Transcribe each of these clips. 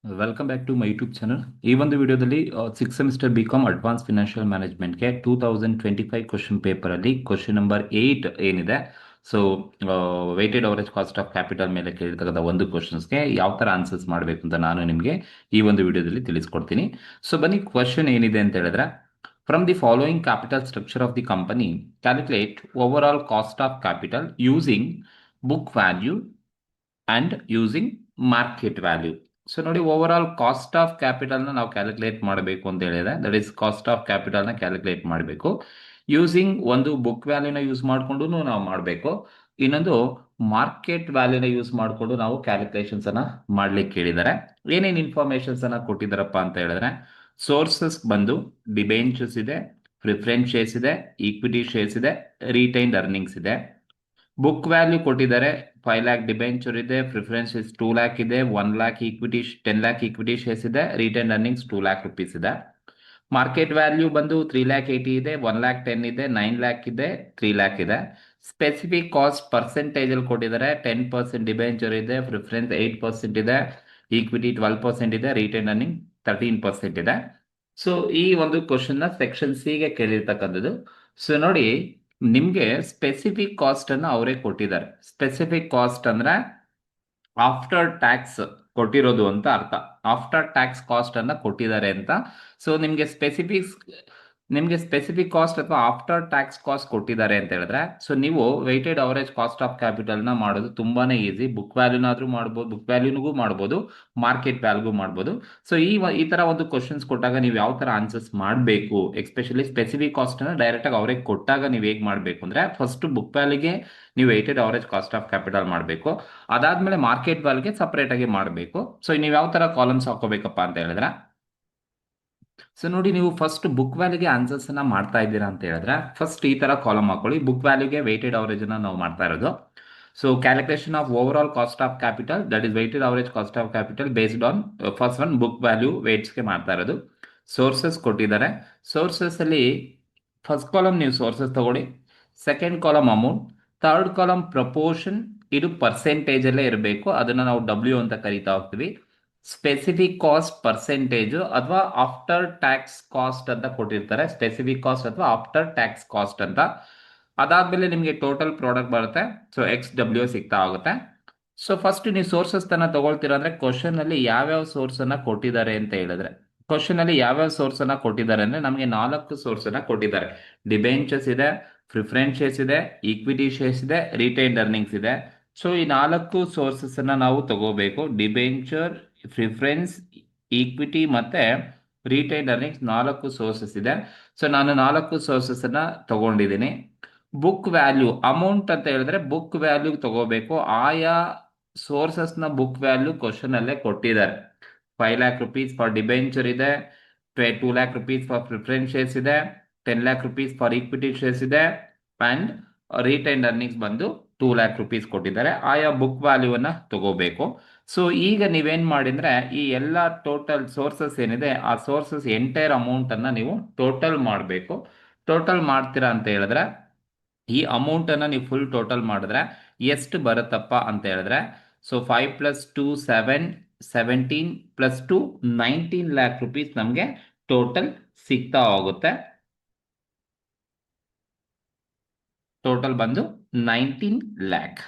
Welcome back to my YouTube channel. ಈ ಒಂದು ವಿಡಿಯೋದಲ್ಲಿ six semester BCom advance financial ಮ್ಯಾನೇಜ್ಮೆಂಟ್ಗೆ 2025 ಕ್ವಶನ್ ಪೇಪರಲ್ಲಿ ಕ್ವಶನ್ ನಂಬರ್ 8 ಏನಿದೆ, so weighted average cost of capital ಮೇಲೆ ಕೇಳಿರ್ತಕ್ಕಂಥ ಒಂದು ಕ್ವಶನ್ಸ್ಗೆ ಯಾವ ಥರ ಆನ್ಸರ್ಸ್ ಮಾಡಬೇಕು ಅಂತ ನಾನು ನಿಮಗೆ ಈ ಒಂದು ವಿಡಿಯೋದಲ್ಲಿ ತಿಳಿಸ್ಕೊಡ್ತೀನಿ. ಸೊ ಬನ್ನಿ, ಕ್ವಶನ್ ಏನಿದೆ ಅಂತ ಹೇಳಿದ್ರೆ, from the following capital structure of the company calculate overall cost of capital using book value and using market value. So ನೋಡಿ, ಓವರ್ ಆಲ್ ಕಾಸ್ಟ್ ಆಫ್ ಕ್ಯಾಪಿಟಲ್ನ ನಾವು ಕ್ಯಾಲ್ಕುಲೇಟ್ ಮಾಡಬೇಕು ಅಂತ ಹೇಳಿದ್ರೆ, ದಟ್ ಈಸ್ ಕಾಸ್ಟ್ ಆಫ್ ಕ್ಯಾಪಿಟಲ್ನ calculate ಮಾಡಬೇಕು using ಒಂದು book ವ್ಯಾಲ್ಯೂನ ಯೂಸ್ ಮಾಡಿಕೊಂಡು ನಾವು ಮಾಡಬೇಕು, ಇನ್ನೊಂದು ಮಾರ್ಕೆಟ್ ವ್ಯಾಲ್ಯೂನ ಯೂಸ್ ಮಾಡಿಕೊಂಡು ನಾವು ಕ್ಯಾಲ್ಕುಲೇಷನ್ಸ್ ಅನ್ನ ಮಾಡ್ಲಿಕ್ಕೆ ಹೇಳಿದ್ದಾರೆ. ಏನೇನು ಇನ್ಫಾರ್ಮೇಶನ್ಸ್ ಅನ್ನ ಕೊಟ್ಟಿದ್ದಾರಪ್ಪ ಅಂತ ಹೇಳಿದ್ರೆ, ಸೋರ್ಸಸ್ ಬಂದು ಡಿಬೆಂಚರ್ಸ್ ಇದೆ, ಪ್ರಿಫರೆನ್ಸ್ ಶೇರ್ಸ್ ಇದೆ, ಈಕ್ವಿಟಿ ಶೇರ್ಸ್ ಇದೆ, ರಿಟೈನ್ಡ್ ಅರ್ನಿಂಗ್ಸ್ ಇದೆ. ಬುಕ್ ವ್ಯಾಲ್ಯೂ ಕೊಟ್ಟಿದ್ದಾರೆ, 5 ಲ್ಯಾಕ್ ಡಿಬೆಂಚರ್ ಇದೆ, ಪ್ರಿಫರೆನ್ಸ್ 2 ಲ್ಯಾಕ್ ಇದೆ, 1 lac equity 10 lac equity shares ಇದೆ, ರಿಟರ್ನ್ ಅರ್ನಿಂಗ್ಸ್ 2 ಲ್ಯಾಕ್ ರುಪೀಸ್ ಇದೆ. ಮಾರ್ಕೆಟ್ ವ್ಯಾಲ್ಯೂ ಬಂದು 3 ಲ್ಯಾಕ್ 80 ಇದೆ, 1 ಲ್ಯಾಕ್ 10 ಇದೆ, 9 ಲ್ಯಾಕ್ ಇದೆ, 3 ಲ್ಯಾಕ್ ಇದೆ. ಸ್ಪೆಸಿಫಿಕ್ ಕಾಸ್ಟ್ ಪರ್ಸೆಂಟೇಜ್ ಅಲ್ಲಿ ಕೊಟ್ಟಿದ್ದಾರೆ, 10% ಡಿಬೆಂಚರ್ ಇದೆ, ಪ್ರಿಫರೆನ್ಸ್ 8% ಇದೆ, ಈಕ್ವಿಟಿ 12% ಇದೆ, ರಿಟರ್ನ್ ಅರ್ನಿಂಗ್ 13% ಇದೆ. ಸೊ ಈ ಒಂದು ಕ್ವಶನ್ ನ ಸೆಕ್ಷನ್ ಸಿ ಗೆ ಕೇಳಿರ್ತಕ್ಕಂಥದ್ದು. ಸೊ ನೋಡಿ, ನಿಮ್ಗೆ ಸ್ಪೆಸಿಫಿಕ್ ಕಾಸ್ಟ್ ಅನ್ನ ಅವರೇ ಕೊಟ್ಟಿದ್ದಾರೆ. ಸ್ಪೆಸಿಫಿಕ್ ಕಾಸ್ಟ್ ಅಂದ್ರೆ ಆಫ್ಟರ್ ಟ್ಯಾಕ್ಸ್ ಕೊಟ್ಟಿರೋದು ಅಂತ ಅರ್ಥ. ಆಫ್ಟರ್ ಟ್ಯಾಕ್ಸ್ ಕಾಸ್ಟ್ ಅನ್ನ ಕೊಟ್ಟಿದ್ದಾರೆ ಅಂತ. ಸೊ ನಿಮ್ಗೆ ಸ್ಪೆಸಿಫಿಕ್ ಕಾಸ್ಟ್ ಅಥವಾ ಆಫ್ಟರ್ ಟ್ಯಾಕ್ಸ್ ಕಾಸ್ಟ್ ಕೊಟ್ಟಿದ್ದಾರೆ ಅಂತ ಹೇಳಿದ್ರೆ, ಸೊ ನೀವು weighted average cost of capital ನ ಮಾಡೋದು ತುಂಬಾನೇ ಈಸಿ. ಬುಕ್ ವ್ಯಾಲ್ಯೂನಾದ್ರೂ ಮಾಡ್ಬೋದು, ಬುಕ್ ವ್ಯಾಲ್ಯೂನಿಗೂ ಮಾಡ್ಬೋದು, ಮಾರ್ಕೆಟ್ ವ್ಯಾಲ್ಯೂಗೂ ಮಾಡ್ಬೋದು. ಸೊ ಈ ತರ ಒಂದು ಕ್ವಶನ್ಸ್ ಕೊಟ್ಟಾಗ ನೀವು ಯಾವ ತರ ಆನ್ಸರ್ಸ್ ಮಾಡಬೇಕು, ಎಸ್ಪೆಷಲಿ ಸ್ಪೆಸಿಫಿಕ್ ಕಾಸ್ಟ್ ಅನ್ನ ಡೈರೆಕ್ಟ್ ಆಗಿ ಅವರೇ ಕೊಟ್ಟಾಗ ನೀವು ಹೇಗೆ ಮಾಡಬೇಕು ಅಂದ್ರೆ, ಫಸ್ಟ್ ಬುಕ್ ವ್ಯಾಲ್ಯೂಗೆ ನೀವು weighted average cost of capital ಮಾಡಬೇಕು, ಅದಾದ್ಮೇಲೆ ಮಾರ್ಕೆಟ್ ವ್ಯಾಲ್ಯೂಗೆ ಸಪರೇಟ್ ಆಗಿ ಮಾಡಬೇಕು. ಸೊ ನೀವು ಯಾವ ತರ ಕಾಲಮ್ಸ್ ಹಾಕೋಬೇಕಪ್ಪ ಅಂತ ಹೇಳಿದ್ರೆ, ಸೊ ನೋಡಿ, ನೀವು ಫಸ್ಟ್ ಬುಕ್ ವ್ಯಾಲ್ಯೂಗೆ ಆನ್ಸರ್ಸ್ ಅನ್ನ ಮಾಡ್ತಾ ಇದ್ದೀರಾ ಅಂತ ಹೇಳಿದ್ರೆ, ಫಸ್ಟ್ ಈ ತರ ಕಾಲಮ್ ಹಾಕೊಳ್ಳಿ. ಬುಕ್ ವ್ಯಾಲ್ಯೂಗೆ ವೆಯ್ಟೆಡ್ ಅವರೇಜ್ ಅನ್ನ ನಾವು ಮಾಡ್ತಾ ಇರೋದು. So calculation of overall cost of capital, that is weighted average cost of capital based on first one book value ವೇಟ್ಸ್ಗೆ ಮಾಡ್ತಾ ಇರೋದು. ಸೋರ್ಸಸ್ ಕೊಟ್ಟಿದ್ದಾರೆ. ಸೋರ್ಸಸ್ ಅಲ್ಲಿ ಫಸ್ಟ್ ಕಾಲಮ್ ನೀವು ಸೋರ್ಸಸ್ ತಗೊಳ್ಳಿ, second column amount, third column proportion. ಇದು percentage ಅಲ್ಲೇ ಇರಬೇಕು, ಅದನ್ನ ನಾವು ಡಬ್ಲ್ಯೂ ಅಂತ ಕರಿತಾ ಹೋಗ್ತೀವಿ. ಸ್ಪೆಸಿಫಿಕ್ ಕಾಸ್ಟ್ ಪರ್ಸೆಂಟೇಜ್ ಅಥವಾ ಆಫ್ಟರ್ ಟ್ಯಾಕ್ಸ್ ಕಾಸ್ಟ್ ಅಂತ ಕೊಟ್ಟಿರ್ತಾರೆ, ಸ್ಪೆಸಿಫಿಕ್ ಕಾಸ್ಟ್ ಅಥವಾ ಆಫ್ಟರ್ ಟ್ಯಾಕ್ಸ್ ಕಾಸ್ಟ್ ಅಂತ. ಅದಾದ್ಮೇಲೆ ನಿಮಗೆ ಟೋಟಲ್ ಪ್ರಾಡಕ್ಟ್ ಬರುತ್ತೆ, ಸೊ ಎಕ್ಸ್ ಡಬ್ಲ್ಯೂ ಸಿಗ್ತಾ ಆಗುತ್ತೆ. ಸೊ ಫಸ್ಟ್ ನೀವು ಸೋರ್ಸಸ್ ತನ ತಗೊಳ್ತೀರಾ ಅಂದ್ರೆ, ಕ್ವಶನ್ ಅಲ್ಲಿ ಯಾವ್ಯಾವ ಸೋರ್ಸ್ ಅನ್ನ ಕೊಟ್ಟಿದ್ದಾರೆ ಅಂತ ಹೇಳಿದ್ರೆ, ಕ್ವಶನ್ ಅಲ್ಲಿ ಯಾವ್ಯಾವ ಸೋರ್ಸ್ ಅನ್ನ ಕೊಟ್ಟಿದ್ದಾರೆ ಅಂದ್ರೆ, ನಮಗೆ 4 ಸೋರ್ಸ್ ಅನ್ನ ಕೊಟ್ಟಿದ್ದಾರೆ. ಡಿಬೆಂಚರ್ಸ್ ಇದೆ, ಪ್ರಿಫರೆನ್ಸ್ ಶೇರ್ಸ್ ಇದೆ, ಈಕ್ವಿಟಿ ಶೇರ್ಸ್ ಇದೆ, ರಿಟೈನ್ಡ್ ಅರ್ನಿಂಗ್ಸ್ ಇದೆ. ಸೊ ಈ 4 ಸೋರ್ಸಸ್ ಅನ್ನ ನಾವು ತಗೋಬೇಕು. ಡಿಬೆಂಚರ್, ಪ್ರಿಫರೆನ್ಸ್, ಈಕ್ವಿಟಿ ಮತ್ತೆ ರಿಟೈನ್ಡ್ ಅರ್ನಿಂಗ್ಸ್ 4 ಸೋರ್ಸಸ್ ಇದೆ. ಸೊ ನಾನು 4 ಸೋರ್ಸಸ್ ಅನ್ನ ತಗೊಂಡಿದ್ದೀನಿ. ಬುಕ್ ವ್ಯಾಲ್ಯೂ ಅಮೌಂಟ್ ಅಂತ ಹೇಳಿದ್ರೆ ಬುಕ್ ವ್ಯಾಲ್ಯೂ ತಗೋಬೇಕು. ಆಯಾ ಸೋರ್ಸಸ್ ನ ಬುಕ್ ವ್ಯಾಲ್ಯೂ ಕ್ವಶನ್ ಅಲ್ಲೇ ಕೊಟ್ಟಿದ್ದಾರೆ. 5 ಲ್ಯಾಕ್ ರುಪೀಸ್ ಫಾರ್ ಡಿಬೆಂಚರ್ ಇದೆ, 2 lac rupees for preference shares ಇದೆ, 10 lac rupees for equity shares ಇದೆ, ಅಂಡ್ ರಿಟೈನ್ಡ್ ಅರ್ನಿಂಗ್ಸ್ ಬಂದು 2 ಲ್ಯಾಕ್ ರುಪೀಸ್ ಕೊಟ್ಟಿದ್ದಾರೆ. ಆಯಾ ಬುಕ್ ವ್ಯಾಲ್ಯೂ ಅನ್ನ ತಗೋಬೇಕು. ಸೊ ಈಗ ನೀವೇನ್ ಮಾಡಿದ್ರೆ, ಈ ಎಲ್ಲ ಟೋಟಲ್ ಸೋರ್ಸಸ್ ಏನಿದೆ, ಆ ಸೋರ್ಸಸ್ ಎಂಟೈರ್ ಅಮೌಂಟ್ ಅನ್ನ ನೀವು ಟೋಟಲ್ ಮಾಡಬೇಕು. ಟೋಟಲ್ ಮಾಡ್ತೀರಾ ಅಂತ ಹೇಳಿದ್ರೆ, ಈ ಅಮೌಂಟ್ ಅನ್ನ ನೀವು ಫುಲ್ ಟೋಟಲ್ ಮಾಡಿದ್ರೆ ಎಷ್ಟು ಬರುತ್ತಪ್ಪ ಅಂತ ಹೇಳಿದ್ರೆ, so 5 plus 2 7, 17 plus 2 19 lac rupees ನಮಗೆ ಟೋಟಲ್ ಸಿಗ್ತಾ ಹೋಗುತ್ತೆ. ಟೋಟಲ್ ಬಂದು 19 ಲ್ಯಾಕ್.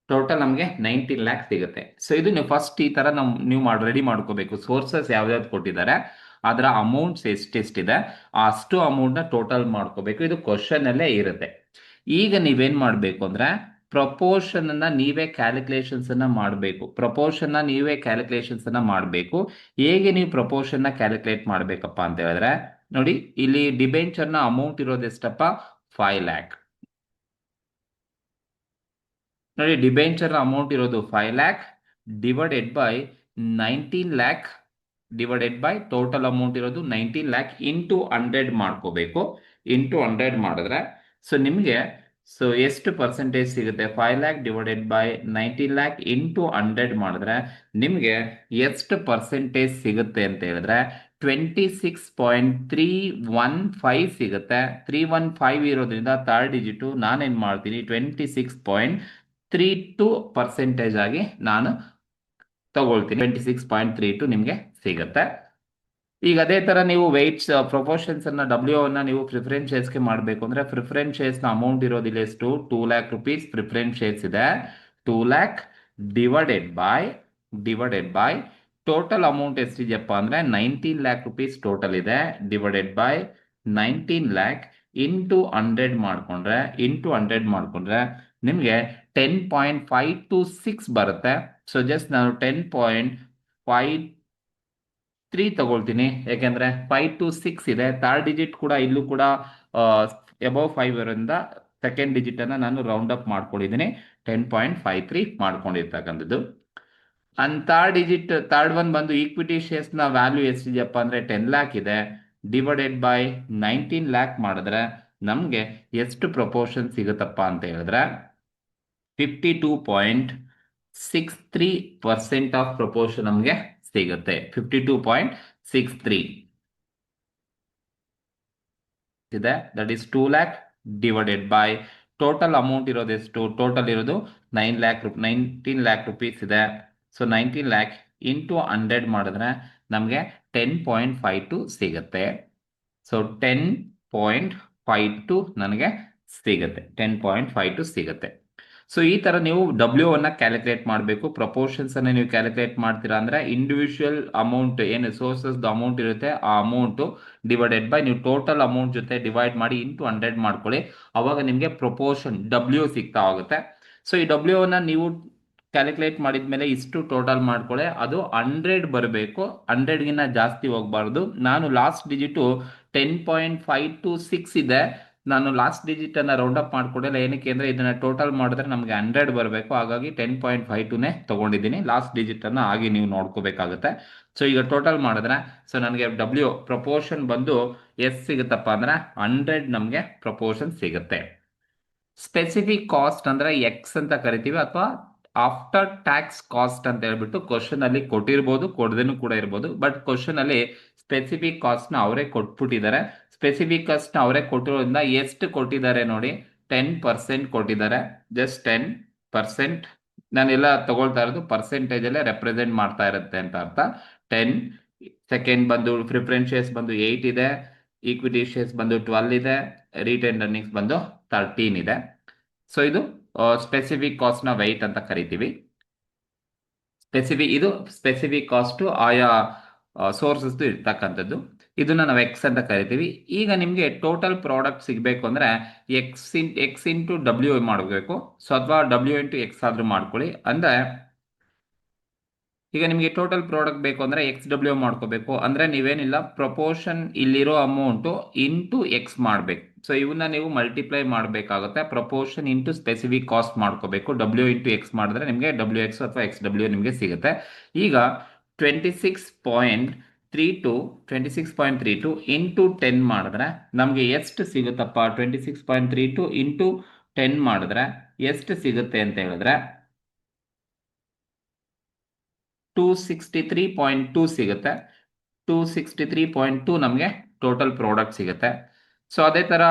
ಟೋಟಲ್ ನಮಗೆ 19 ಲ್ಯಾಕ್ ಸಿಗುತ್ತೆ. ಸೊ ಇದು ನೀವು ಫಸ್ಟ್ ಈ ತರ ನೀವು ರೆಡಿ ಮಾಡ್ಕೋಬೇಕು. ಸೋರ್ಸಸ್ ಯಾವ್ಯಾವ್ದು ಕೊಟ್ಟಿದ್ದಾರೆ, ಅದರ ಅಮೌಂಟ್ಸ್ ಎಷ್ಟೆಷ್ಟಿದೆ, ಅಷ್ಟು ಅಮೌಂಟ್ ನ ಟೋಟಲ್ ಮಾಡ್ಕೋಬೇಕು. ಇದು ಕ್ವಶನ್ ಅಲ್ಲೇ ಇರುತ್ತೆ. ಈಗ ನೀವೇನ್ ಮಾಡ್ಬೇಕು ಅಂದ್ರೆ, ಪ್ರಪೋರ್ಷನ್ ಅನ್ನ ನೀವೇ ಕ್ಯಾಲ್ಕುಲೇಷನ್ಸ್ ಅನ್ನ ಮಾಡಬೇಕು. ಪ್ರಪೋರ್ಷನ್ ನೀವೇ ಕ್ಯಾಲ್ಕುಲೇಷನ್ಸ್ ಅನ್ನ ಮಾಡಬೇಕು. ಹೇಗೆ ನೀವು ಪ್ರಪೋರ್ಷನ್ ನ ಕ್ಯಾಲ್ಕುಲೇಟ್ ಮಾಡ್ಬೇಕಪ್ಪ ಅಂತ ಹೇಳಿದ್ರೆ, ನೋಡಿ, ಇಲ್ಲಿ ಡಿಬೆಂಚರ್ ನ ಅಮೌಂಟ್ ಇರೋದು ಎಷ್ಟಪ್ಪ, 5 ಲ್ಯಾಕ್. ನೋಡಿ, ಡಿಬೆಂಚರ್ ಅಮೌಂಟ್ ಇರೋದು 5 lac divided by 19 lac divided by total amount ಇರೋದು 19 ಲ್ಯಾಕ್ ಇಂಟು 100 ಮಾಡ್ಕೋಬೇಕು. ಇಂಟು 100 ಮಾಡಿದ್ರೆ ಸೊ ನಿಮಗೆ ಸೊ ಎಷ್ಟು ಪರ್ಸೆಂಟೇಜ್ ಸಿಗುತ್ತೆ, 5 lac divided by 19 lac into 100 ಮಾಡಿದ್ರೆ ನಿಮಗೆ ಎಷ್ಟು ಪರ್ಸೆಂಟೇಜ್ ಸಿಗುತ್ತೆ ಅಂತ ಹೇಳಿದ್ರೆ 26.315 ಸಿಗುತ್ತೆ. 315 ಇರೋದ್ರಿಂದ ಥರ್ಡ್ ಡಿಜಿಟು ನಾನೇನ್ ಮಾಡ್ತೀನಿ, 26.32% ಆಗಿ ನಾನು ತಗೊಳ್ತೀನಿ. 26.32 ನಿಮಗೆ ಸಿಗುತ್ತೆ. ಈಗ ಅದೇ ತರ ನೀವು ವೆಯ್ಟ್ಸ್ ಪ್ರೊಪೋರ್ಷನ್ಸ್ ಅನ್ನ ಡಬ್ಲ್ಯೂ ಅನ್ನ ನೀವು ಪ್ರಿಫರೆನ್ಸ್ ಶೇರ್ಸ್ಗೆ ಮಾಡಬೇಕು ಅಂದ್ರೆ ಪ್ರಿಫರೆನ್ಸ್ ಶೇರ್ಸ್ ನ ಅಮೌಂಟ್ ಇರೋದಿಲ್ಲ ಎಷ್ಟು, 2 lakh rupees ಪ್ರಿಫರೆನ್ಸ್ ಶೇರ್ಸ್ ಇದೆ. 2 lakh divided by total amount ಎಷ್ಟಿದೆಯಪ್ಪ ಅಂದ್ರೆ 19 lakh rupees ಟೋಟಲ್ ಇದೆ, ಡಿವೈಡೆಡ್ ಬೈ 19 lakh ಇಂಟು 100 ಮಾಡ್ಕೊಂಡ್ರೆ ನಿಮಗೆ 10.526 ಬರುತ್ತೆ. ಸೊ ಜಸ್ಟ್ ನಾನು 10.53 ತಗೊಳ್ತೀನಿ, ಯಾಕೆಂದ್ರೆ 526 ಇದೆ. ಥರ್ಡ್ ಡಿಜಿಟ್ ಕೂಡ ಇಲ್ಲೂ ಕೂಡ ಅಬೌವ್ 5 ಇರೋದ್ರಿಂದ ಸೆಕೆಂಡ್ ಡಿಜಿಟ್ ಅನ್ನ ನಾನು ರೌಂಡ್ ಅಪ್ ಮಾಡ್ಕೊಂಡಿದ್ದೀನಿ, 10.53 ಮಾಡ್ಕೊಂಡಿರ್ತಕ್ಕಂಥದ್ದು. ಅಂಡ್ ಥರ್ಡ್ ಒನ್ ಬಂದು ಈಕ್ವಿಟಿ ಶೇರ್ಸ್ ನ ವ್ಯಾಲ್ಯೂ ಎಷ್ಟಿದೆಯಪ್ಪ ಅಂದ್ರೆ 10 lakh ಇದೆ, ಡಿವೈಡೆಡ್ ಬೈ 19 lakh ಮಾಡಿದ್ರೆ ನಮ್ಗೆ ಎಷ್ಟು ಪ್ರಪೋರ್ಷನ್ ಸಿಗುತ್ತಪ್ಪ ಅಂತ ಹೇಳಿದ್ರೆ 52.63% ಆಫ್ ಪ್ರಪೋರ್ಷನ್ ನಮಗೆ ಸಿಗುತ್ತೆ. 52.63 ಇದೆ, that is 2 lakh divided by total amount ಇರೋದು ಎಷ್ಟು, ಟೋಟಲ್ ಇರೋದು 19 lakh rupees ಇದೆ. ಸೊ 19 lakh ಇಂಟು 100 ಮಾಡಿದ್ರೆ ನಮಗೆ 10.52 ಸಿಗುತ್ತೆ. ಸೊ 10.52 ನನಗೆ ಸಿಗುತ್ತೆ, 10.52 ಸಿಗುತ್ತೆ. ಸೊ ಈ ತರ ನೀವು ಡಬ್ಲ್ಯೂ ಅನ್ನ ಕ್ಯಾಲ್ಕುಲೇಟ್ ಮಾಡಬೇಕು. ಪ್ರಪೋರ್ಷನ್ಸ್ ಅನ್ನ ನೀವು ಕ್ಯಾಲ್ಕುಲೇಟ್ ಮಾಡ್ತೀರಾ ಅಂದ್ರೆ ಇಂಡಿವಿಜುವಲ್ ಅಮೌಂಟ್ ಏನು ಸೋರ್ಸಸ್ ಅಮೌಂಟ್ ಇರುತ್ತೆ ಆ ಅಮೌಂಟ್ ಡಿವೈಡೆಡ್ ಬೈ ನೀವು ಟೋಟಲ್ ಅಮೌಂಟ್ ಜೊತೆ ಡಿವೈಡ್ ಮಾಡಿ ಇಂಟು 100 ಮಾಡ್ಕೊಳ್ಳಿ, ಅವಾಗ ನಿಮಗೆ ಪ್ರಪೋರ್ಷನ್ ಡಬ್ಲ್ಯೂ ಸಿಗ್ತಾ ಹೋಗುತ್ತೆ. ಸೊ ಈ ಡಬ್ಲ್ಯೂ ಅನ್ನ ನೀವು ಕ್ಯಾಲ್ಕುಲೇಟ್ ಮಾಡಿದ್ಮೇಲೆ ಇಷ್ಟು ಟೋಟಲ್ ಮಾಡ್ಕೊಳ್ಳಿ, ಅದು 100 ಬರಬೇಕು, 100ಗಿನ್ನ ಜಾಸ್ತಿ ಹೋಗಬಾರ್ದು. ನಾನು ಲಾಸ್ಟ್ ಡಿಜಿಟು 10.526 ಇದೆ, ನಾನು ಲಾಸ್ಟ್ ಡಿಜಿಟ್ ಅನ್ನ ರೌಂಡ್ ಅಪ್ ಮಾಡ್ಕೊಡಿಲ್ಲ. ಏನಕ್ಕೆ ಅಂದ್ರೆ ಇದನ್ನ ಟೋಟಲ್ ಮಾಡಿದ್ರೆ ನಮಗೆ 100 ಬರಬೇಕು, ಹಾಗಾಗಿ 10.52ನೇ ತಗೊಂಡಿದ್ದೀನಿ. ಲಾಸ್ಟ್ ಡಿಜಿಟ್ ಅನ್ನ ಆಗಿ ನೀವು ನೋಡ್ಕೋಬೇಕಾಗುತ್ತೆ. ಸೊ ಈಗ ಟೋಟಲ್ ಮಾಡಿದ್ರೆ ಸೊ ನನಗೆ ಡಬ್ಲ್ಯೂ ಪ್ರಪೋರ್ಷನ್ ಬಂದು ಎಷ್ಟು ಸಿಗುತ್ತಪ್ಪ ಅಂದ್ರೆ 100 ನಮಗೆ ಪ್ರಪೋರ್ಷನ್ ಸಿಗುತ್ತೆ. ಸ್ಪೆಸಿಫಿಕ್ ಕಾಸ್ಟ್ ಅಂದ್ರೆ ಎಕ್ಸ್ ಅಂತ ಕರಿತೀವಿ, ಅಥವಾ ಆಫ್ಟರ್ ಟ್ಯಾಕ್ಸ್ ಕಾಸ್ಟ್ ಅಂತ ಹೇಳ್ಬಿಟ್ಟು ಕ್ವಶನ್ ಅಲ್ಲಿ ಕೊಟ್ಟಿರ್ಬೋದು, ಕೊಡದೇನು ಕೂಡ ಇರ್ಬೋದು. ಬಟ್ ಕ್ವಶನ್ ಅಲ್ಲಿ ಸ್ಪೆಸಿಫಿಕ್ ಕಾಸ್ಟ್ ನ ಅವರೇ ಕೊಟ್ಬಿಟ್ಟಿದ್ದಾರೆ. ಸ್ಪೆಸಿಫಿಕ್ ಕಾಸ್ಟ್ ನ ಅವರೇ ಕೊಟ್ಟಿರೋದ್ರಿಂದ ಎಷ್ಟು ಕೊಟ್ಟಿದ್ದಾರೆ ನೋಡಿ, 10% ಕೊಟ್ಟಿದ್ದಾರೆ. ಜಸ್ಟ್ 10%. ನಾನೆಲ್ಲ ತಗೊಳ್ತಾ ಇರೋದು ಪರ್ಸೆಂಟೇಜ್ ಅಲ್ಲೇ ರೆಪ್ರೆಸೆಂಟ್ ಮಾಡ್ತಾ ಇರುತ್ತೆ ಅಂತ ಅರ್ಥ. 10. ಸೆಕೆಂಡ್ ಬಂದು ಪ್ರಿಫರೆನ್ಸ್ ಶೇರ್ಸ್ ಬಂದು 8 ಇದೆ, ಈಕ್ವಿಟಿ ಶೇರ್ಸ್ ಬಂದು 12 ಇದೆ, ರಿಟೈನ್ ಅರ್ನಿಂಗ್ಸ್ ಬಂದು 13 ಇದೆ. ಸೊ ಇದು ಸ್ಪೆಸಿಫಿಕ್ ಕಾಸ್ಟ್ ನ ವೆಯ್ಟ್ ಅಂತ ಕರಿತೀವಿ. ಇದು ಸ್ಪೆಸಿಫಿಕ್ ಕಾಸ್ಟ್ ಆಯಾ ಸೋರ್ಸಸ್ ಇರ್ತಕ್ಕಂಥದ್ದು. ಇದನ್ನ ನಾವು ಎಕ್ಸ್ ಅಂತ ಕರಿತೀವಿ. ಈಗ ನಿಮಗೆ ಟೋಟಲ್ ಪ್ರಾಡಕ್ಟ್ ಸಿಗಬೇಕು ಅಂದ್ರೆ ಎಕ್ಸ್ ಇಂಟು ಡಬ್ಲ್ಯೂ ಮಾಡಬೇಕು. ಸೊ ಅಥವಾ ಡಬ್ಲ್ಯೂ ಇಂಟು ಎಕ್ಸ್ ಆದ್ರೂ ಮಾಡ್ಕೊಳ್ಳಿ. ಅಂದ್ರೆ ಈಗ ನಿಮಗೆ ಟೋಟಲ್ ಪ್ರಾಡಕ್ಟ್ ಬೇಕು ಅಂದ್ರೆ ಎಕ್ಸ್ ಡಬ್ಲ್ಯೂ ಮಾಡ್ಕೋಬೇಕು. ಅಂದ್ರೆ ನೀವೇನಿಲ್ಲ, ಪ್ರಪೋರ್ಷನ್ ಇಲ್ಲಿರೋ ಅಮೌಂಟ್ ಇಂಟು ಎಕ್ಸ್ ಮಾಡ್ಬೇಕು. ಸೊ ಇವನ್ನ ನೀವು ಮಲ್ಟಿಪ್ಲೈ ಮಾಡಬೇಕಾಗುತ್ತೆ. ಪ್ರಪೋರ್ಷನ್ ಇಂಟು ಸ್ಪೆಸಿಫಿಕ್ ಕಾಸ್ಟ್ ಮಾಡ್ಕೋಬೇಕು. ಡಬ್ಲ್ಯೂ ಇಂಟು ಎಕ್ಸ್ ಮಾಡಿದ್ರೆ ನಿಮಗೆ ಡಬ್ಲ್ಯೂ ಎಕ್ಸ್ ಅಥವಾ ಎಕ್ಸ್ ಡಬ್ಲ್ಯೂ ನಿಮಗೆ ಸಿಗುತ್ತೆ. ಈಗ 26.32 ಇಂಟು 10 ಮಾಡಿದ್ರೆ ನಮಗೆ ಎಷ್ಟು ಸಿಗುತ್ತಪ್ಪ, 26.32 ಇಂಟು 10 ಮಾಡಿದ್ರೆ ಎಷ್ಟು ಸಿಗುತ್ತೆ ಅಂತ ಹೇಳಿದ್ರೆ 263.2 ಸಿಗುತ್ತೆ. 263.2 ನಮಗೆ ಟೋಟಲ್ ಪ್ರಾಡಕ್ಟ್ ಸಿಗುತ್ತೆ. ಸೊ ಅದೇ ತರ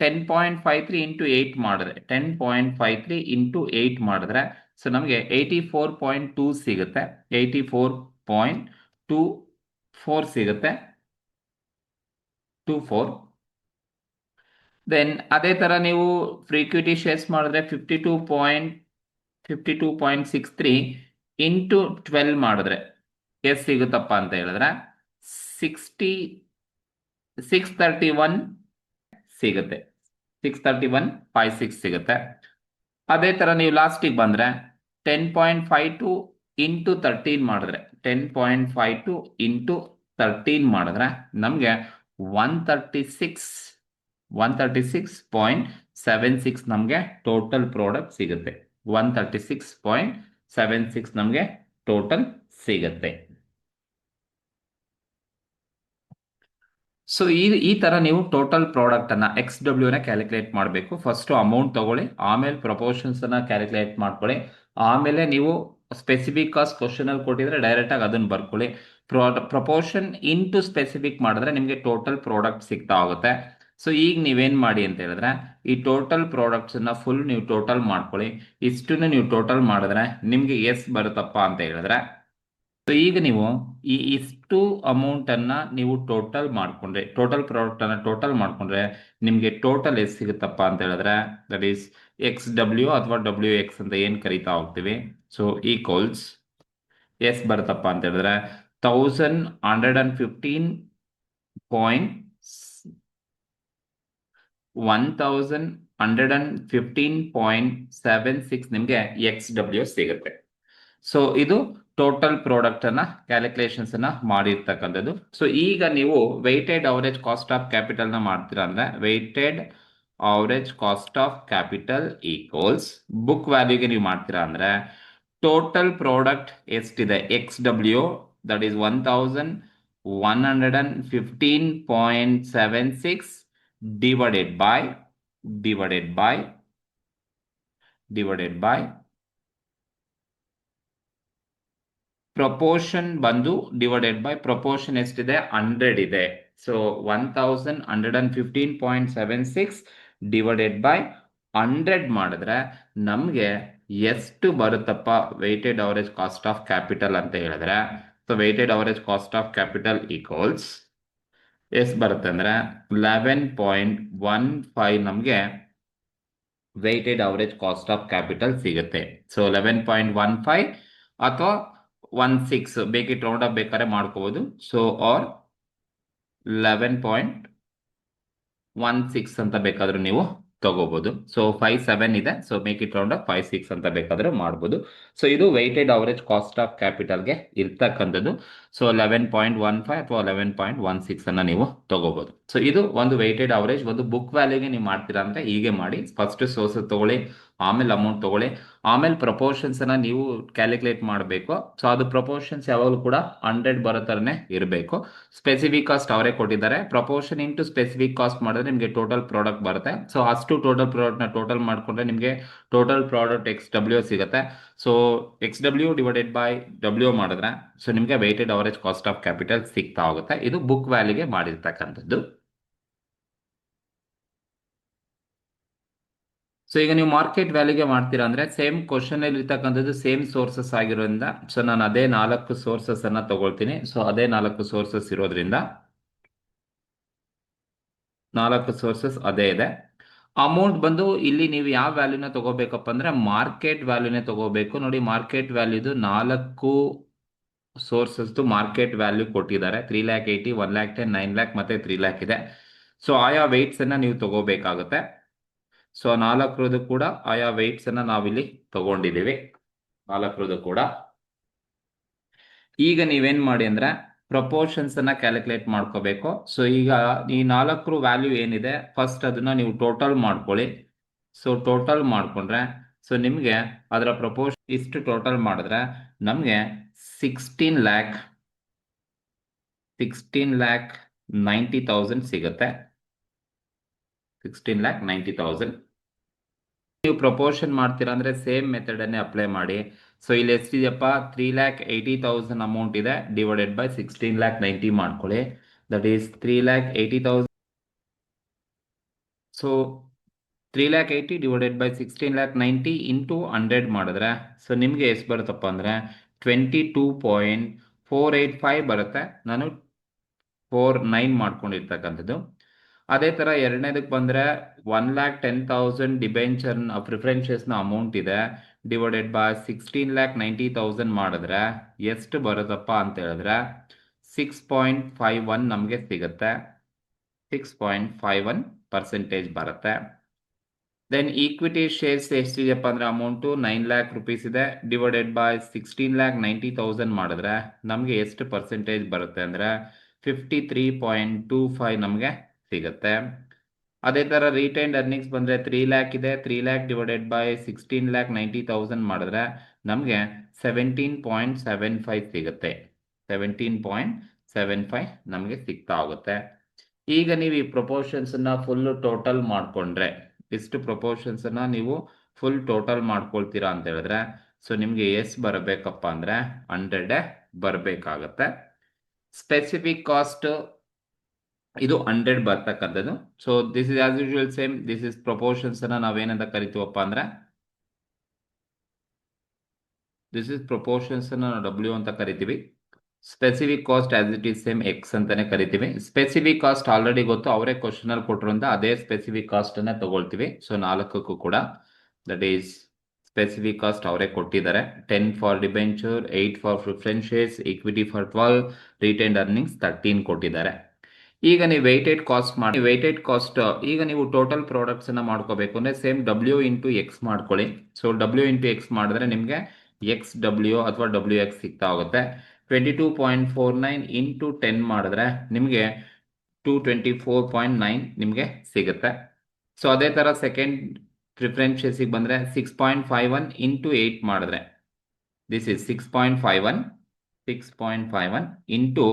10.53 ಇಂಟು 8 ಮಾಡಿದ್ರೆ 10.53 ಇಂಟು 8 ಮಾಡಿದ್ರೆ ಸೊ ನಮಗೆ 84.2 ಸಿಗುತ್ತೆ. 84.24 ಸಿಗುತ್ತೆ. 24. ದೆನ್ ಅದೇ ತರ ನೀವು ಫ್ರೀಕ್ವಿಟಿ ಶೇರ್ಸ್ ಮಾಡಿದ್ರೆ 52.63 ಇಂಟು 12 ಮಾಡಿದ್ರೆ ಎಷ್ಟು ಸಿಗುತ್ತಪ್ಪ ಅಂತ ಹೇಳಿದ್ರೆ 631 ಸಿಗುತ್ತೆ. 631.56 ಸಿಗುತ್ತೆ. ಅದೇ ತರ ನೀವು ಲಾಸ್ಟಿಗೆ ಬಂದ್ರೆ 10.52 ಇಂಟು 13 ಮಾಡಿದ್ರೆ 10.52 ಇಂಟು 13 ಮಾಡಿದ್ರೆ ನಮಗೆ 136.76 ನಮಗೆ ಟೋಟಲ್ ಪ್ರಾಡಕ್ಟ್ ಸಿಗುತ್ತೆ. 136.76 ನಮಗೆ ಟೋಟಲ್ ಸಿಗುತ್ತೆ. ಸೊ ಈ ತರ ನೀವು ಟೋಟಲ್ ಪ್ರಾಡಕ್ಟ್ ಅನ್ನ ಎಕ್ಸ್ ಡಬ್ಲ್ಯೂ ನ ಕ್ಯಾಲ್ಕುಲೇಟ್ ಮಾಡಬೇಕು. ಫಸ್ಟ್ ಅಮೌಂಟ್ ತಗೊಳ್ಳಿ, ಆಮೇಲೆ ಪ್ರಪೋರ್ಷನ್ಸ್ ಅನ್ನ ಕ್ಯಾಲ್ಕುಲೇಟ್ ಮಾಡ್ಕೊಳ್ಳಿ, ಆಮೇಲೆ ನೀವು ಸ್ಪೆಸಿಫಿಕ್ ಕಾಸ್ಟ್ ಕ್ವಶನ್ ಅಲ್ಲಿ ಕೊಟ್ಟಿದ್ರೆ ಡೈರೆಕ್ಟ್ ಆಗಿ ಅದನ್ನ ಬರ್ಕೊಳ್ಳಿ. ಪ್ರಪೋರ್ಷನ್ ಇಂಟು ಸ್ಪೆಸಿಫಿಕ್ ಮಾಡಿದ್ರೆ ನಿಮಗೆ ಟೋಟಲ್ ಪ್ರಾಡಕ್ಟ್ ಸಿಗ್ತಾ ಹೋಗುತ್ತೆ. ಸೊ ಈಗ ನೀವೇನ್ ಮಾಡಿ ಅಂತ ಹೇಳಿದ್ರೆ ಈ ಟೋಟಲ್ ಪ್ರಾಡಕ್ಟ್ಸ್ ಅನ್ನ ಫುಲ್ ನೀವು ಟೋಟಲ್ ಮಾಡ್ಕೊಳ್ಳಿ. ಇಷ್ಟನ್ನು ನೀವು ಟೋಟಲ್ ಮಾಡಿದ್ರೆ ನಿಮ್ಗೆ ಎಸ್ ಬರುತ್ತಪ್ಪ ಅಂತ ಹೇಳಿದ್ರೆ ಸೊ ಈಗ ನೀವು ಇಷ್ಟು ಅಮೌಂಟನ್ನು ನೀವು ಟೋಟಲ್ ಮಾಡಿಕೊಂಡ್ರೆ, ಟೋಟಲ್ ಪ್ರಾಡಕ್ಟನ್ನು ಟೋಟಲ್ ಮಾಡಿಕೊಂಡ್ರೆ ನಿಮಗೆ ಟೋಟಲ್ ಎಷ್ಟು ಸಿಗುತ್ತಪ್ಪ ಅಂತ ಹೇಳಿದ್ರೆ, ದಟ್ ಈಸ್ XW ಅಥವಾ WX ಅಂತ ಏನು ಕರಿತಾ ಹೋಗ್ತೀವಿ. ಸೊ ಈಕ್ವಲ್ಸ್ ಎಷ್ಟು ಬರುತ್ತಪ್ಪ ಅಂತ ಹೇಳಿದ್ರೆ 1115.76 ನಿಮಗೆ XW ಸಿಗುತ್ತೆ. ಸೊ ಇದು ಟೋಟಲ್ ಪ್ರಾಡಕ್ಟ್ ಅನ್ನ ಕ್ಯಾಲ್ಕುಲೇಷನ್ಸ್ ಅನ್ನ ಮಾಡಿರ್ತಕ್ಕಂಥದ್ದು. ಸೊ ಈಗ ನೀವು weighted average cost of capital ನ ಮಾಡ್ತೀರಾ ಅಂದ್ರೆ, weighted average cost of capital equals book ವ್ಯಾಲ್ಯೂಗೆ ನೀವು ಮಾಡ್ತೀರಾ ಅಂದ್ರೆ, ಟೋಟಲ್ ಪ್ರಾಡಕ್ಟ್ ಎಷ್ಟಿದೆ XW, that is 1115.76 divided by proportion ಬಂದು ಡಿವೈಡೆಡ್ ಬೈ ಪ್ರಪೋರ್ಷನ್ ಎಷ್ಟಿದೆ 100 ಇದೆ. ಸೊ 1115.76 ಡಿವೈಡೆಡ್ ಬೈ 100 ಮಾಡಿದ್ರೆ ನಮಗೆ ಎಷ್ಟು ಬರುತ್ತಪ್ಪ weighted average cost of capital ಅಂತ ಹೇಳಿದ್ರೆ, so weighted average cost of capital equals ಎಷ್ಟು ಬರುತ್ತೆ ಅಂದ್ರೆ 11.15 ನಮಗೆ weighted average cost of capital ಸಿಗುತ್ತೆ. ಸೊ 11.15 ಅಥವಾ 16 ಬೇಕಿಟ್ಟು ರೌಂಡ್ ಅಪ್ ಬೇಕಾದ್ರೆ ಮಾಡ್ಕೋಬಹುದು. ಸೊ ಆರ್ 11.16 ಅಂತ ಬೇಕಾದ್ರೂ ನೀವು ತಗೋಬಹುದು. ಸೊ 57 ಇದೆ, so make it round up 56 ಅಂತ ಬೇಕಾದ್ರೂ ಮಾಡ್ಬೋದು. ಸೊ ಇದು ವೆಯ್ಟೆಡ್ ಅವರೇಜ್ ಕಾಸ್ಟ್ ಆಫ್ ಕ್ಯಾಪಿಟಲ್ಗೆ ಇರ್ತಕ್ಕಂಥದ್ದು. ಸೊ 11.15 ಅಥವಾ 11.16 ಅನ್ನ ನೀವು ತಗೋಬಹುದು. ಸೊ ಇದು ಒಂದು ವೆಯ್ಟೆಡ್ ಅವರೇಜ್. ಒಂದು ಬುಕ್ ವ್ಯಾಲ್ಯೂಗೆ ನೀವು ಮಾಡ್ತೀರಾ ಅಂದ್ರೆ ಹೀಗೆ ಮಾಡಿ, ಫಸ್ಟ್ ಸೋರ್ಸ್ ತಗೊಳ್ಳಿ, ಆಮೇಲೆ ಅಮೌಂಟ್ ತಗೊಳ್ಳಿ, ಆಮೇಲೆ ಪ್ರಪೋರ್ಷನ್ಸ್ ಅನ್ನ ನೀವು ಕ್ಯಾಲ್ಕುಲೇಟ್ ಮಾಡಬೇಕು. ಸೊ ಅದು ಪ್ರಪೋರ್ಷನ್ಸ್ ಯಾವಾಗಲೂ ಕೂಡ 100 ಬರೋ ಥರನೇ ಇರಬೇಕು. ಸ್ಪೆಸಿಫಿಕ್ ಕಾಸ್ಟ್ ಅವರೇ ಕೊಟ್ಟಿದ್ದಾರೆ. ಪ್ರಪೋರ್ಷನ್ ಇಂಟು ಸ್ಪೆಸಿಫಿಕ್ ಕಾಸ್ಟ್ ಮಾಡಿದ್ರೆ ನಿಮಗೆ ಟೋಟಲ್ ಪ್ರಾಡಕ್ಟ್ ಬರುತ್ತೆ. ಸೊ ಅಷ್ಟು ಟೋಟಲ್ ಪ್ರಾಡಕ್ಟ್ನ ಟೋಟಲ್ ಮಾಡಿಕೊಂಡ್ರೆ ನಿಮಗೆ ಟೋಟಲ್ ಪ್ರಾಡಕ್ಟ್ XW ಸಿಗುತ್ತೆ. So XW divided by W ಮಾಡಿದ್ರೆ ಸೊ ನಿಮಗೆ weighted average cost of capital ಸಿಗ್ತಾ ಹೋಗುತ್ತೆ. ಇದು ಬುಕ್ ವ್ಯಾಲ್ಯೂಗೆ ಮಾಡಿರ್ತಕ್ಕಂಥದ್ದು. ಸೊ ಈಗ ನೀವು ಮಾರ್ಕೆಟ್ ವ್ಯಾಲ್ಯೂಗೆ ಮಾಡ್ತೀರಾ ಅಂದ್ರೆ ಸೇಮ್ ಕ್ವಶನ್ ಅಲ್ಲಿ ಇರ್ತಕ್ಕಂಥದ್ದು ಸೇಮ್ ಸೋರ್ಸಸ್ ಆಗಿರೋದ್ರಿಂದ, ಸೊ ನಾನು ಅದೇ 4 ಸೋರ್ಸಸ್ ಅನ್ನ ತಗೊಳ್ತೀನಿ. ಸೊ ಅದೇ 4 ಸೋರ್ಸಸ್ ಇರೋದ್ರಿಂದ 4 ಸೋರ್ಸಸ್ ಅದೇ ಇದೆ. ಅಮೌಂಟ್ ಬಂದು ಇಲ್ಲಿ ನೀವು ಯಾವ ವ್ಯಾಲ್ಯೂನ ತಗೋಬೇಕಪ್ಪ ಅಂದ್ರೆ ಮಾರ್ಕೆಟ್ ವ್ಯಾಲ್ಯೂನೇ ತಗೋಬೇಕು. ನೋಡಿ, ಮಾರ್ಕೆಟ್ ವ್ಯಾಲ್ಯೂದು 4 ಸೋರ್ಸಸ್ ಮಾರ್ಕೆಟ್ ವ್ಯಾಲ್ಯೂ ಕೊಟ್ಟಿದ್ದಾರೆ. 3,80,000, 1,10,000, 9,00,000 ಮತ್ತೆ 3,00,000 ಇದೆ. ಸೊ ಆಯಾ ವೆಯ್ಟ್ಸ್ ಅನ್ನ ನೀವು ತಗೋಬೇಕಾಗುತ್ತೆ. ಸೊ 4 ಕೂಡ ಆಯಾ ವೆಯ್ಟ್ಸ್ ಅನ್ನ ನಾವಿಲ್ಲಿ ತಗೊಂಡಿದ್ದೀವಿ. 4 ಕೂಡ ಈಗ ನೀವೇನ್ ಮಾಡಿ ಅಂದ್ರೆ ಪ್ರಪೋರ್ಷನ್ಸ್ ಅನ್ನ ಕ್ಯಾಲ್ಕುಲೇಟ್ ಮಾಡ್ಕೋಬೇಕು. ಸೊ ಈಗ ಈ 4 ವ್ಯಾಲ್ಯೂ ಏನಿದೆ ಫಸ್ಟ್ ಅದನ್ನ ನೀವು ಟೋಟಲ್ ಮಾಡ್ಕೊಳ್ಳಿ. ಸೊ ಟೋಟಲ್ ಮಾಡ್ಕೊಂಡ್ರೆ ಸೊ ನಿಮಗೆ ಅದರ ಪ್ರಪೋರ್ಷನ್ ಇಷ್ಟು ಟೋಟಲ್ ಮಾಡಿದ್ರೆ ನಮಗೆ 16,90,000 ಸಿಗುತ್ತೆ. 16,90,000 ನೀವು ಪ್ರಪೋರ್ಷನ್ ಮಾಡ್ತೀರಾ ಅಂದ್ರೆ ಸೇಮ್ ಮೆಥಡ್ ಅನ್ನೇ ಅಪ್ಲೈ ಮಾಡಿ. ಸೊ ಇಲ್ಲಿ ಎಷ್ಟಿದೆಯಪ್ಪ 3,80,000 ಅಮೌಂಟ್ ಇದೆ, ಡಿವೈಡೆಡ್ ಬೈ 16,90,000 ಮಾಡ್ಕೊಳ್ಳಿ. That is 3,80,000. So 3,80,000 divided by 16,90,000 into 100 ಮಾಡಿದ್ರೆ ಸೊ ನಿಮಗೆ ಎಷ್ಟು ಬರುತ್ತಪ್ಪ ಅಂದರೆ 22.485 ಬರುತ್ತೆ. ನಾನು 49 ಮಾಡ್ಕೊಂಡಿರ್ತಕ್ಕಂಥದ್ದು. ಅದೇ ಥರ ಎರಡನೇದಕ್ಕೆ ಬಂದರೆ 1,10,000 ಡಿಬೆಂಚರ್ ಪ್ರಿಫರೆನ್ಷಿಯಸ್ನ ಅಮೌಂಟ್ ಇದೆ, ಡಿವೈಡೆಡ್ ಬೈ 16,90,000 ಮಾಡಿದ್ರೆ ಎಷ್ಟು ಬರುತ್ತಪ್ಪ ಅಂತ ಹೇಳಿದ್ರೆ 6.51 ನಮಗೆ ಸಿಗುತ್ತೆ. 6.51% ಬರುತ್ತೆ. ದೆನ್ ಈಕ್ವಿಟಿ ಶೇರ್ಸ್ ಎಷ್ಟಿದೆಯಪ್ಪ ಅಂದರೆ ಅಮೌಂಟು 9,00,000 ರುಪೀಸ್ ಇದೆ, ಡಿವೈಡೆಡ್ ಬೈ 16,90,000 ಮಾಡಿದ್ರೆ ನಮಗೆ ಎಷ್ಟು ಪರ್ಸೆಂಟೇಜ್ ಬರುತ್ತೆ ಅಂದರೆ 53.25 ನಮಗೆ ಸಿಗುತ್ತೆ. ಅದೇ ಥರ ರಿಟೈನ್ಡ್ ಅರ್ನಿಂಗ್ಸ್ ಬಂದರೆ 3,00,000 ಇದೆ, 3,00,000 ಡಿವೈಡೆಡ್ ಬೈ 16,90,000 ಮಾಡಿದ್ರೆ ನಮಗೆ 17.75 ಸಿಗುತ್ತೆ. 17.75 ನಮಗೆ ಸಿಗ್ತಾ ಹೋಗುತ್ತೆ. ಈಗ ನೀವು ಈ ಪ್ರಪೋರ್ಷನ್ಸ್ ಅನ್ನ ಫುಲ್ ಟೋಟಲ್ ಮಾಡ್ಕೊಂಡ್ರೆ ಇಷ್ಟು ಪ್ರಪೋರ್ಷನ್ಸ್ ಅನ್ನ ನೀವು ಫುಲ್ ಟೋಟಲ್ ಮಾಡ್ಕೊಳ್ತೀರಾ ಅಂತ ಹೇಳಿದ್ರೆ ಸೊ ನಿಮ್ಗೆ ಎಷ್ಟು ಬರಬೇಕಪ್ಪ ಅಂದ್ರೆ 100 ಬರಬೇಕಾಗತ್ತೆ. ಸ್ಪೆಸಿಫಿಕ್ ಕಾಸ್ಟ್ ಇದು 100 ಬರ್ತಕ್ಕಂಥದ್ದು. So this is as usual same, this is proportions ಅನ್ನ ನಾವೇನಂತ ಕರಿತೀವಪ್ಪ ಅಂದ್ರೆ ದಿಸ್ ಇಸ್ ಪ್ರಪೋರ್ಷನ್ಸ್ ನಾವು ಡಬ್ಲ್ಯೂ ಅಂತ ಕರಿತೀವಿ. Specific cost as it is same X ಅಂತಾನೆ ಕರಿತೀವಿ. ಸ್ಪೆಸಿಫಿಕ್ ಕಾಸ್ಟ್ ಆಲ್ರೆಡಿ ಗೊತ್ತು, ಅವರೇ ಕ್ವಶನ್ ಅಲ್ಲಿ ಕೊಟ್ಟರಿಂದ ಅದೇ ಸ್ಪೆಸಿಫಿಕ್ ಕಾಸ್ಟ್ ಅನ್ನ ತಗೊಳ್ತೀವಿ. ಸೊ 4ಕ್ಕೂ ಕೂಡ ದಟ್ ಈಸ್ ಸ್ಪೆಸಿಫಿಕ್ ಕಾಸ್ಟ್ ಅವರೇ ಕೊಟ್ಟಿದ್ದಾರೆ. 10 for debenture, 8 for preference shares, equity for 12, retained earnings 13 ಕೊಟ್ಟಿದ್ದಾರೆ. ಈಗ ನೀವು ವೆಯ್ಟೆಡ್ ಕಾಸ್ಟ್ ಮಾಡಿ, ವೆಯ್ಟೆಡ್ ಕಾಸ್ಟ್ ಈಗ ನೀವು ಟೋಟಲ್ ಪ್ರಾಡಕ್ಟ್ಸ್ ಅನ್ನ ಮಾಡ್ಕೋಬೇಕು ಅಂದ್ರೆ ಸೇಮ್ ಡಬ್ಲ್ಯೂ ಇಂಟು ಎಕ್ಸ್ ಮಾಡ್ಕೊಳ್ಳಿ. ಸೊ ಡಬ್ಲ್ಯೂ ಇಂಟು ಎಕ್ಸ್ ಮಾಡಿದ್ರೆ ನಿಮಗೆ ಎಕ್ಸ್ ಡಬ್ಲ್ಯೂ ಅಥವಾ ಡಬ್ಲ್ಯೂ ಎಕ್ಸ್ ಸಿಗ್ತಾ ಹೋಗುತ್ತೆ. 22.49 ಇಂಟು 10 ಮಾಡಿದ್ರೆ ನಿಮಗೆ 224.9 ನಿಮಗೆ ಸಿಗುತ್ತೆ. ಸೊ ಅದೇ ತರ ಸೆಕೆಂಡ್ ಪ್ರಿಫರೆನ್ಸ್ ಶೇರ್ಸಿಗೆ ಬಂದ್ರೆ 6.51 ಇಂಟು 8 ಮಾಡಿದ್ರೆ ದಿಸ್ ಇಸ್ 6.51 ಇಂಟು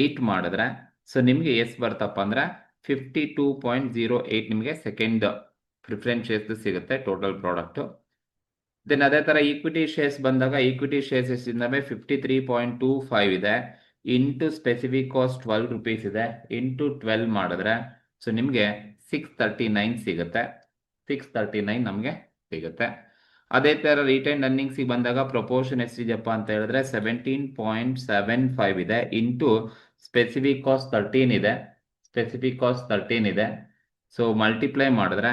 8 ಮಾಡಿದ್ರೆ ಸೊ ನಿಮಗೆ ಎಷ್ಟು ಬರ್ತಪ್ಪ ಅಂದ್ರೆ 52.08 ನಿಮಗೆ ಸೆಕೆಂಡ್ ಪ್ರಿಫರೆನ್ಸ್ ಶೇರ್ಸ್ ಸಿಗುತ್ತೆ ಟೋಟಲ್ ಪ್ರಾಡಕ್ಟ್. ದೆನ್ ಅದೇ ತರ ಈಕ್ವಿಟಿ ಶೇರ್ಸ್ ಬಂದಾಗ ಈಕ್ವಿಟಿ ಶೇರ್ಸ್ ಎಷ್ಟಿದ್ದಾವೆ 53.25 ಇದೆ ಇಂಟು ಸ್ಪೆಸಿಫಿಕ್ ಕಾಸ್ಟ್ 12 ರೂಪೀಸ್ ಇದೆ ಇಂಟು 12 ಮಾಡಿದ್ರೆ ಸೊ ನಿಮಗೆ 639 ಸಿಗುತ್ತೆ. 639 ನಮಗೆ ಸಿಗುತ್ತೆ. ಅದೇ ತರ ರಿಟೈನ್ ಅರ್ನಿಂಗ್ಸ್ ಬಂದಾಗ ಪ್ರಪೋರ್ಷನ್ ಎಷ್ಟಿದೆಯಪ್ಪ ಅಂತ ಹೇಳಿದ್ರೆ 17.75 ಇದೆ ಇಂಟು ಸ್ಪೆಸಿಫಿಕ್ ಕಾಸ್ಟ್ 13 ಇದೆ. ಸ್ಪೆಸಿಫಿಕ್ ಕಾಸ್ಟ್ 13 ಇದೆ. ಸೊ ಮಲ್ಟಿಪ್ಲೈ ಮಾಡಿದ್ರೆ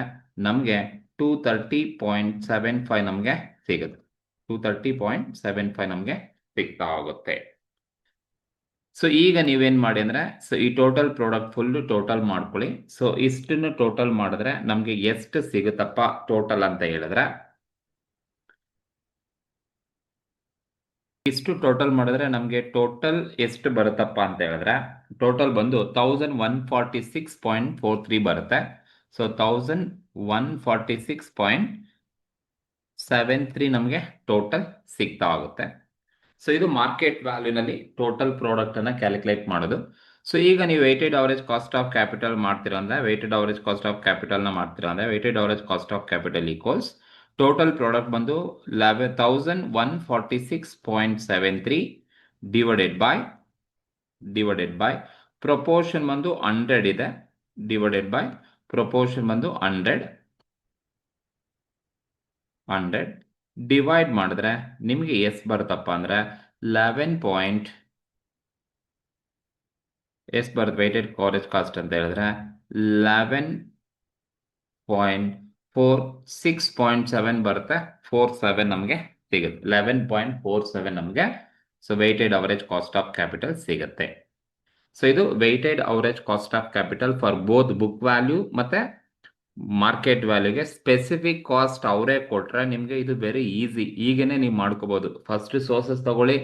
ನಮಗೆ 230.75 ನಮಗೆ ಸಿಗುತ್ತೆ. 230.75 ನಮಗೆ ಸಿಗ್ತಾ ಹೋಗುತ್ತೆ. ಸೊ ಈಗ ನೀವೇನ್ ಮಾಡಿ ಅಂದ್ರೆ ಸೊ ಈ ಟೋಟಲ್ ಪ್ರಾಡಕ್ಟ್ ಫುಲ್ ಟೋಟಲ್ ಮಾಡ್ಕೊಳ್ಳಿ. ಸೊ ಇಷ್ಟನ್ನು ಟೋಟಲ್ ಮಾಡಿದ್ರೆ ನಮ್ಗೆ ಎಷ್ಟು ಸಿಗುತ್ತಪ್ಪ ಟೋಟಲ್ ಅಂತ ಹೇಳಿದ್ರೆ, ಇಷ್ಟು ಟೋಟಲ್ ಮಾಡಿದ್ರೆ ನಮ್ಗೆ ಟೋಟಲ್ ಎಷ್ಟು ಬರುತ್ತಪ್ಪ ಅಂತ ಹೇಳಿದ್ರೆ ಟೋಟಲ್ ಬಂದು 1146.43 ಬರುತ್ತೆ. ಸೊ 1146.73 ನಮಗೆ ಟೋಟಲ್ ಸಿಗ್ತಾ ಹೋಗುತ್ತೆ. ಸೊ ಇದು ಮಾರ್ಕೆಟ್ ವ್ಯಾಲ್ಯೂನಲ್ಲಿ ಟೋಟಲ್ ಪ್ರಾಡಕ್ಟ್ ಅನ್ನ ಕ್ಯಾಲ್ಕುಲೇಟ್ ಮಾಡೋದು. ಸೊ ಈಗ ನೀವು weighted average cost of capital ಮಾಡ್ತೀರಾ ಅಂದ್ರೆ weighted average cost of capital ನ ಮಾಡ್ತೀರಾ ಅಂದ್ರೆ weighted average cost of capital equals total product ಬಂದು 1146.73 ಡಿವೈಡೆಡ್ ಬೈ ಪ್ರಪೋರ್ಷನ್ ಬಂದು 100 ಇದೆ ಡಿವೈಡೆಡ್ ಬೈ ಪ್ರಪೋರ್ಷನ್ ಬಂದು 100 ಡಿವೈಡ್ ಮಾಡಿದ್ರೆ ನಿಮಗೆ ಎಷ್ಟು ಬರುತ್ತಪ್ಪ ಅಂದ್ರೆ 11. ಎಷ್ಟು ಬರುತ್ತೆ ವೆಯ್ಟೆಡ್ ಅವರೇಜ್ ಕಾಸ್ಟ್ ಅಂತ ಹೇಳಿದ್ರೆ 11.46.7 ಬರುತ್ತೆ. 47 ನಮಗೆ ಸಿಗುತ್ತೆ. 11.47 ನಮಗೆ so weighted average cost of capital ಸಿಗುತ್ತೆ. ಸೊ ಇದು weighted average cost of capital for both book value ಮತ್ತೆ ಮಾರ್ಕೆಟ್ ವ್ಯಾಲ್ಯೂಗೆ. ಸ್ಪೆಸಿಫಿಕ್ ಕಾಸ್ಟ್ ಅವರೇ ಕೊಟ್ರೆ ನಿಮಗೆ ಇದು ವೆರಿ ಈಸಿ, ಈಗೇನೆ ನೀವು ಮಾಡ್ಕೋಬಹುದು. ಫಸ್ಟ್ ಸೋರ್ಸಸ್ ತಗೊಳ್ಳಿ,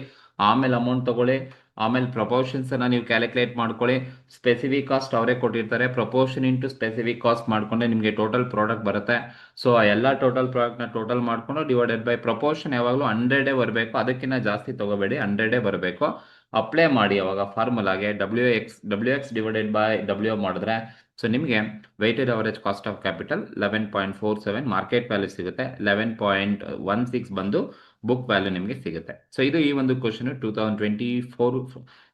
ಆಮೇಲೆ ಅಮೌಂಟ್ ತಗೊಳ್ಳಿ, ಆಮೇಲೆ ಪ್ರಪೋರ್ಷನ್ಸ್ ಅನ್ನ ನೀವು ಕ್ಯಾಲ್ಕುಲೇಟ್ ಮಾಡ್ಕೊಳ್ಳಿ. ಸ್ಪೆಸಿಫಿಕ್ ಕಾಸ್ಟ್ ಅವರೇ ಕೊಟ್ಟಿರ್ತಾರೆ, ಪ್ರಪೋರ್ಷನ್ ಇಂಟು ಸ್ಪೆಸಿಫಿಕ್ ಕಾಸ್ಟ್ ಮಾಡ್ಕೊಂಡ್ರೆ ನಿಮಗೆ ಟೋಟಲ್ ಪ್ರಾಡಕ್ಟ್ ಬರುತ್ತೆ. ಸೊ ಆ ಎಲ್ಲ ಟೋಟಲ್ ಪ್ರಾಡಕ್ಟ್ ನ ಟೋಟಲ್ ಮಾಡ್ಕೊಂಡು ಡಿವೈಡೆಡ್ ಬೈ ಪ್ರಪೋರ್ಷನ್ ಯಾವಾಗಲೂ 100 ಬರಬೇಕು, ಅದಕ್ಕಿಂತ ಜಾಸ್ತಿ ತಗೋಬೇಡಿ, 100 ಬರಬೇಕು. ಅಪ್ಲೈ ಮಾಡಿ ಅವಾಗ ಫಾರ್ಮುಲಾಗೆ W X divided by W ಮಾಡಿದ್ರೆ ಸೊ ನಿಮಗೆ weighted average cost of capital 11.47 market value ಸಿಗುತ್ತೆ. 11.16 ಬಂದು ಬುಕ್ ವ್ಯಾಲ್ಯೂ ನಿಮಗೆ ಸಿಗುತ್ತೆ. ಸೊ ಇದು ಈ ಒಂದು ಕ್ವಶನ್ 2024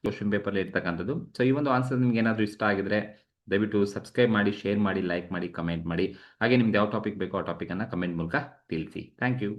ಕ್ವಶನ್ ಪೇಪರ್ ಇರ್ತಕ್ಕಂಥದ್ದು. ಸೊ ಈ ಒಂದು ಆನ್ಸರ್ ನಿಮ್ಗೆ ಏನಾದರೂ ಇಷ್ಟ ಆಗಿದ್ರೆ ದಯವಿಟ್ಟು ಸಬ್ಸ್ಕ್ರೈಬ್ ಮಾಡಿ, ಶೇರ್ ಮಾಡಿ, ಲೈಕ್ ಮಾಡಿ, ಕಮೆಂಟ್ ಮಾಡಿ. ಹಾಗೆ ನಿಮ್ಗೆ ಯಾವ ಟಾಪಿಕ್ ಬೇಕೋ ಆ ಟಾಪಿಕ್ ಅನ್ನ ಕಮೆಂಟ್ ಮೂಲಕ ತಿಳಿಸಿ. Thank you.